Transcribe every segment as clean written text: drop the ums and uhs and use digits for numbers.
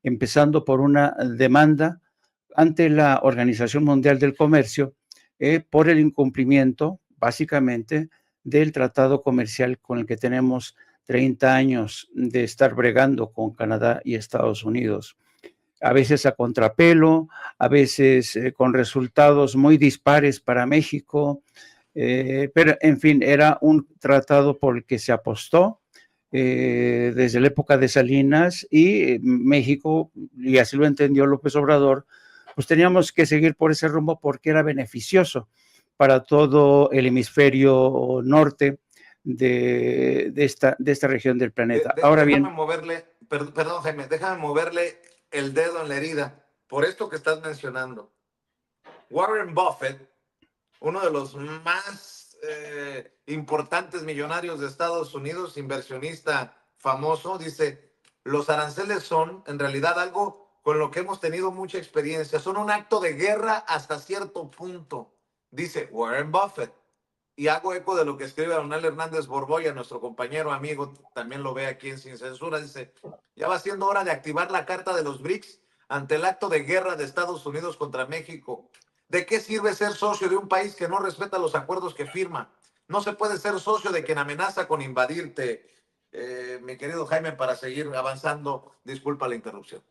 empezando por una demanda ante la Organización Mundial del Comercio por el incumplimiento, básicamente, del tratado comercial con el que tenemos 30 años de estar bregando con Canadá y Estados Unidos. A veces a contrapelo, a veces con resultados muy dispares para México, pero en fin, era un tratado por el que se apostó desde la época de Salinas y México, y así lo entendió López Obrador, pues teníamos que seguir por ese rumbo porque era beneficioso para todo el hemisferio norte de esta región del planeta. Ahora bien, perdón Jaime, déjame moverle el dedo en la herida por esto que estás mencionando. Warren Buffett, uno de los más importantes millonarios de Estados Unidos, inversionista famoso, dice, los aranceles son en realidad algo con lo que hemos tenido mucha experiencia, son un acto de guerra hasta cierto punto, dice Warren Buffett. Y hago eco de lo que escribe Donald Hernández Borboya, nuestro compañero amigo, también lo ve aquí en Sin Censura, dice, ya va siendo hora de activar la carta de los BRICS ante el acto de guerra de Estados Unidos contra México. ¿De qué sirve ser socio de un país que no respeta los acuerdos que firma? No se puede ser socio de quien amenaza con invadirte. Mi querido Jaime, para seguir avanzando, disculpa la interrupción.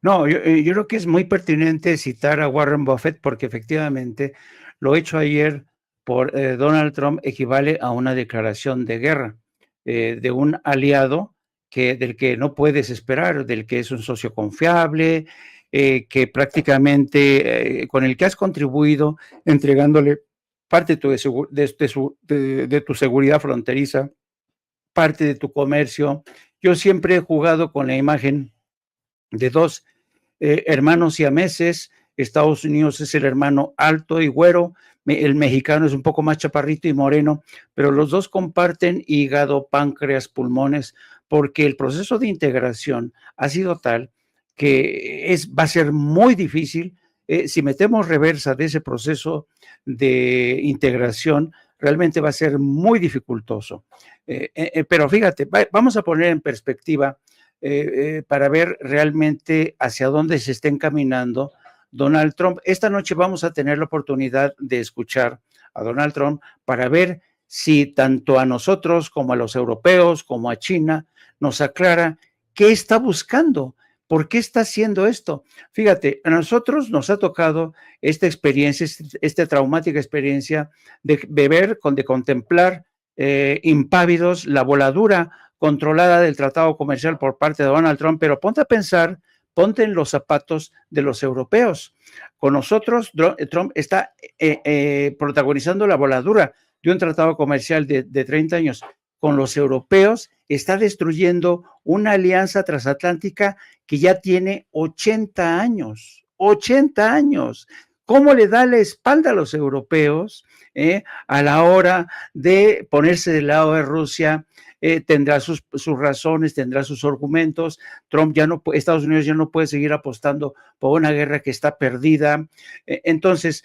No, yo creo que es muy pertinente citar a Warren Buffett porque efectivamente lo hecho ayer por Donald Trump equivale a una declaración de guerra de un aliado del que no puedes esperar, del que es un socio confiable, que prácticamente con el que has contribuido entregándole parte de tu seguridad fronteriza, parte de tu comercio. Yo siempre he jugado con la imagen de dos hermanos siameses. Estados Unidos es el hermano alto y güero, el mexicano es un poco más chaparrito y moreno, pero los dos comparten hígado, páncreas, pulmones, porque el proceso de integración ha sido tal que va a ser muy difícil. Si metemos reversa de ese proceso de integración, realmente va a ser muy dificultoso. Pero fíjate, vamos a poner en perspectiva para ver realmente hacia dónde se está encaminando Donald Trump. Esta noche vamos a tener la oportunidad de escuchar a Donald Trump para ver si tanto a nosotros como a los europeos, como a China, nos aclara qué está buscando, por qué está haciendo esto. Fíjate, a nosotros nos ha tocado esta experiencia, esta traumática experiencia de beber, de contemplar impávidos la voladura controlada del tratado comercial por parte de Donald Trump, pero ponte a pensar, ponte en los zapatos de los europeos. Con nosotros, Trump está protagonizando la voladura de un tratado comercial de 30 años. Con los europeos está destruyendo una alianza transatlántica que ya tiene 80 años. 80 años. ¿Cómo le da la espalda a los europeos a la hora de ponerse del lado de Rusia? Tendrá sus razones, tendrá sus argumentos. Estados Unidos ya no puede seguir apostando por una guerra que está perdida. Entonces,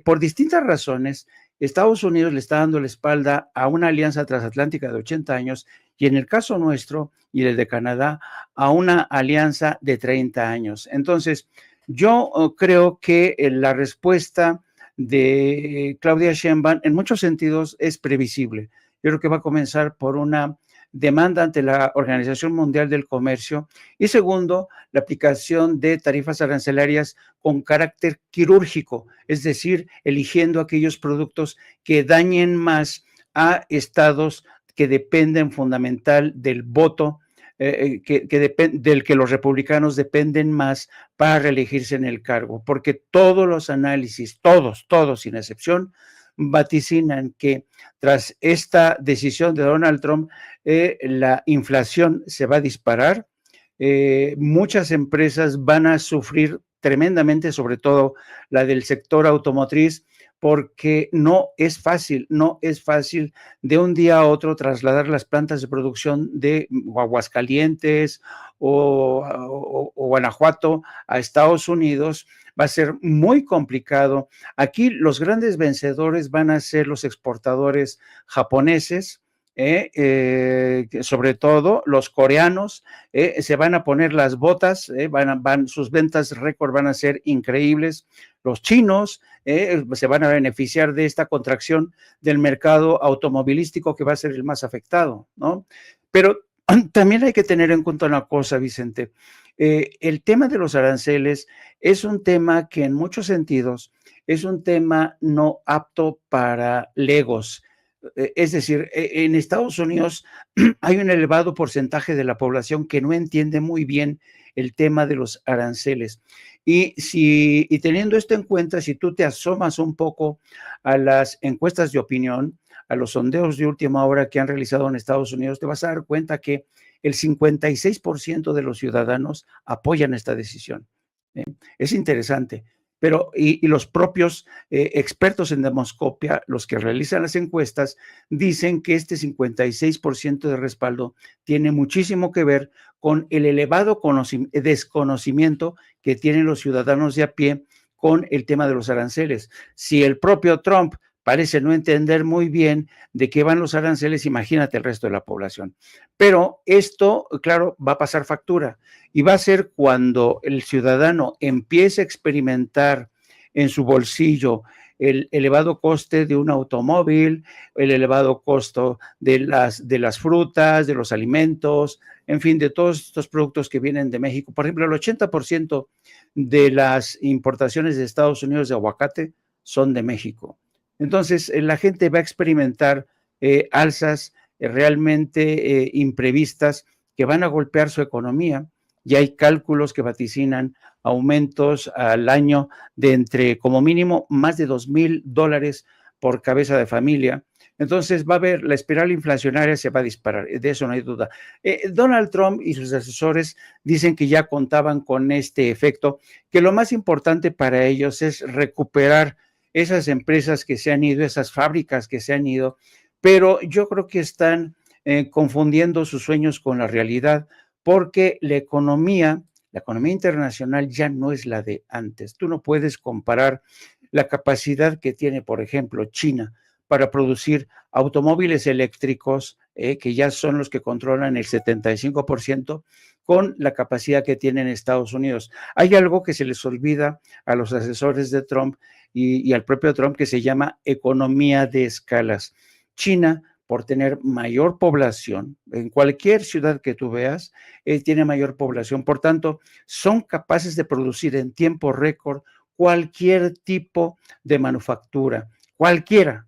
por distintas razones, Estados Unidos le está dando la espalda a una alianza transatlántica de 80 años y en el caso nuestro y el de Canadá, a una alianza de 30 años. Entonces, yo creo que la respuesta de Claudia Sheinbaum en muchos sentidos es previsible. Yo creo que va a comenzar por una demanda ante la Organización Mundial del Comercio y segundo, la aplicación de tarifas arancelarias con carácter quirúrgico, es decir, eligiendo aquellos productos que dañen más a estados que dependen fundamental del voto, del que los republicanos dependen más para reelegirse en el cargo, porque todos los análisis, todos sin excepción, vaticinan que tras esta decisión de Donald Trump, la inflación se va a disparar, muchas empresas van a sufrir tremendamente, sobre todo la del sector automotriz, porque no es fácil de un día a otro trasladar las plantas de producción de Aguascalientes o Guanajuato a Estados Unidos. Va a ser muy complicado. Aquí los grandes vencedores van a ser los exportadores japoneses, sobre todo los coreanos se van a poner las botas, sus ventas récord van a ser increíbles. Los chinos se van a beneficiar de esta contracción del mercado automovilístico que va a ser el más afectado, ¿no? Pero también hay que tener en cuenta una cosa, Vicente. El tema de los aranceles es un tema que en muchos sentidos es un tema no apto para legos. Es decir, en Estados Unidos hay un elevado porcentaje de la población que no entiende muy bien el tema de los aranceles. Y teniendo esto en cuenta, si tú te asomas un poco a las encuestas de opinión, a los sondeos de última hora que han realizado en Estados Unidos, te vas a dar cuenta que el 56% de los ciudadanos apoyan esta decisión. Es interesante. Pero, y los propios expertos en demoscopia, los que realizan las encuestas, dicen que este 56% de respaldo tiene muchísimo que ver con el elevado desconocimiento que tienen los ciudadanos de a pie con el tema de los aranceles. Si el propio Trump parece no entender muy bien de qué van los aranceles, imagínate el resto de la población. Pero esto, claro, va a pasar factura y va a ser cuando el ciudadano empiece a experimentar en su bolsillo el elevado coste de un automóvil, el elevado costo de las frutas, de los alimentos, en fin, de todos estos productos que vienen de México. Por ejemplo, el 80% de las importaciones de Estados Unidos de aguacate son de México. Entonces, la gente va a experimentar alzas realmente imprevistas que van a golpear su economía. Ya hay cálculos que vaticinan aumentos al año de entre, como mínimo, más de $2,000 por cabeza de familia. Entonces va a haber, la espiral inflacionaria se va a disparar, de eso no hay duda. Donald Trump y sus asesores dicen que ya contaban con este efecto, que lo más importante para ellos es recuperar esas empresas que se han ido, esas fábricas que se han ido, pero yo creo que están confundiendo sus sueños con la realidad, porque la economía internacional ya no es la de antes. Tú no puedes comparar la capacidad que tiene, por ejemplo, China para producir automóviles eléctricos, que ya son los que controlan el 75%, con la capacidad que tienen Estados Unidos. Hay algo que se les olvida a los asesores de Trump y al propio Trump, que se llama economía de escalas. China, por tener mayor población, en cualquier ciudad que tú veas, tiene mayor población. Por tanto, son capaces de producir en tiempo récord cualquier tipo de manufactura, cualquiera,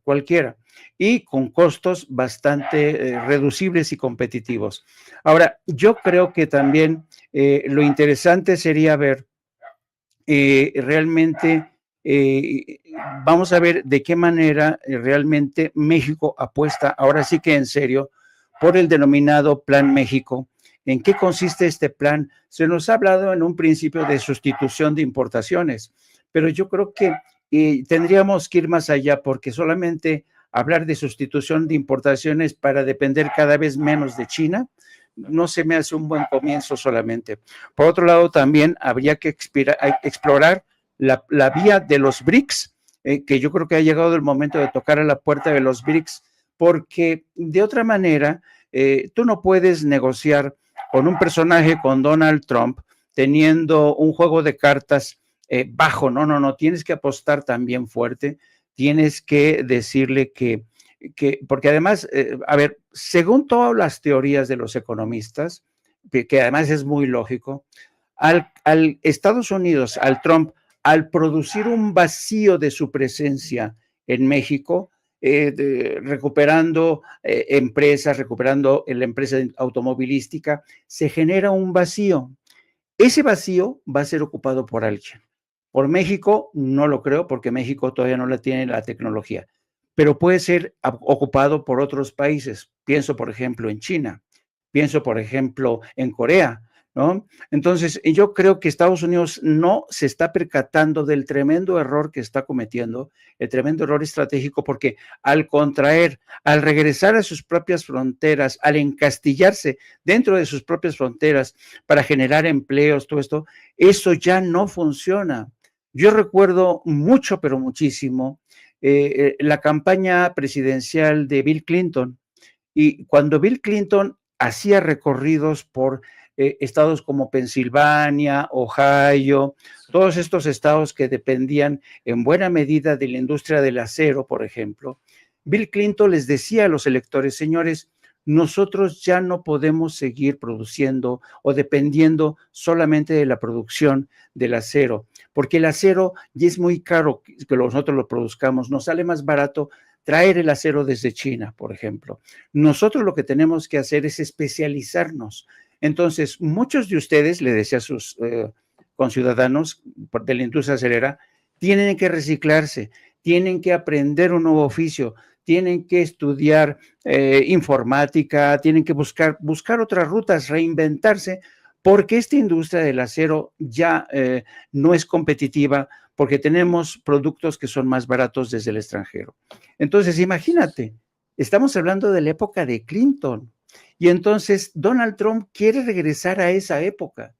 y con costos bastante reducibles y competitivos. Ahora, yo creo que también lo interesante sería ver realmente, vamos a ver de qué manera realmente México apuesta, ahora sí que en serio, por el denominado Plan México. ¿En qué consiste este plan? Se nos ha hablado en un principio de sustitución de importaciones, pero yo creo que tendríamos que ir más allá, porque solamente hablar de sustitución de importaciones para depender cada vez menos de China no se me hace un buen comienzo solamente. Por otro lado, también habría que explorar la vía de los BRICS, que yo creo que ha llegado el momento de tocar a la puerta de los BRICS, porque de otra manera, tú no puedes negociar con un personaje, con Donald Trump, teniendo un juego de cartas bajo. No, tienes que apostar también fuerte, tienes que decirle que porque además, a ver, según todas las teorías de los economistas, que además es muy lógico, al Estados Unidos, al Trump, al producir un vacío de su presencia en México, recuperando empresas, recuperando la empresa automovilística, se genera un vacío. Ese vacío va a ser ocupado por alguien. Por México, no lo creo, porque México todavía no la tiene la tecnología, pero puede ser ocupado por otros países. Pienso, por ejemplo, en China, pienso, por ejemplo, en Corea, ¿no? Entonces, yo creo que Estados Unidos no se está percatando del tremendo error que está cometiendo, el tremendo error estratégico, porque al contraer, al regresar a sus propias fronteras, al encastillarse dentro de sus propias fronteras para generar empleos, todo esto, eso ya no funciona. Yo recuerdo mucho, pero muchísimo, la campaña presidencial de Bill Clinton, Y cuando Bill Clinton hacía recorridos por estados como Pensilvania, Ohio, todos estos estados que dependían en buena medida de la industria del acero, por ejemplo, Bill Clinton les decía a los electores, señores, nosotros ya no podemos seguir produciendo o dependiendo solamente de la producción del acero, porque el acero ya es muy caro que nosotros lo produzcamos, nos sale más barato traer el acero desde China, por ejemplo. Nosotros lo que tenemos que hacer es especializarnos. Entonces, muchos de ustedes, le decía a sus conciudadanos de la industria acerera, tienen que reciclarse, tienen que aprender un nuevo oficio, tienen que estudiar informática, tienen que buscar otras rutas, reinventarse, porque esta industria del acero ya no es competitiva, porque tenemos productos que son más baratos desde el extranjero. Entonces, imagínate, estamos hablando de la época de Clinton, y entonces Donald Trump quiere regresar a esa época.